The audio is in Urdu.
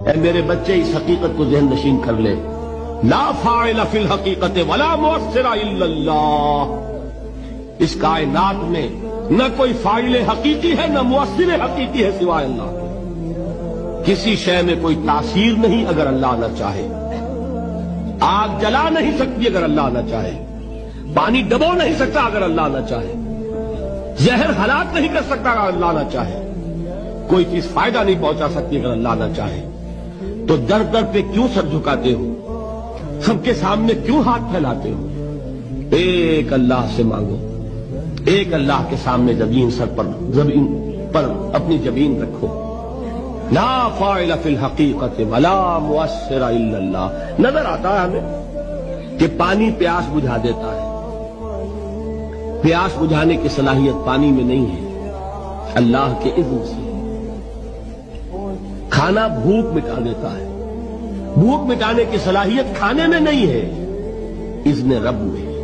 اے میرے بچے اس حقیقت کو ذہن نشین کر لے، لا فاعل فی الحقیقت ولا مؤثر الا اللہ۔ اس کائنات میں نہ کوئی فاعل حقیقی ہے نہ مؤثر حقیقی ہے سوائے اللہ کے۔ کسی شے میں کوئی تاثیر نہیں اگر اللہ نہ چاہے، آگ جلا نہیں سکتی اگر اللہ نہ چاہے، پانی ڈبو نہیں سکتا اگر اللہ نہ چاہے، زہر ہلاک نہیں کر سکتا اگر اللہ نہ چاہے، کوئی چیز فائدہ نہیں پہنچا سکتی اگر اللہ نہ چاہے۔ تو در در پہ کیوں سر جھکاتے ہو، سب کے سامنے کیوں ہاتھ پھیلاتے ہو؟ ایک اللہ سے مانگو، ایک اللہ کے سامنے زمین پر اپنی جبین رکھو۔ لا فاعل فی الحقیقت ولا مؤثر الا اللہ۔ نظر آتا ہے ہمیں کہ پانی پیاس بجھا دیتا ہے، پیاس بجھانے کی صلاحیت پانی میں نہیں ہے، اللہ کے اذن سے۔ کھانا بھوک مٹا دیتا ہے، بھوک مٹانے کی صلاحیت کھانے میں نہیں ہے، اذن رب میں ہے۔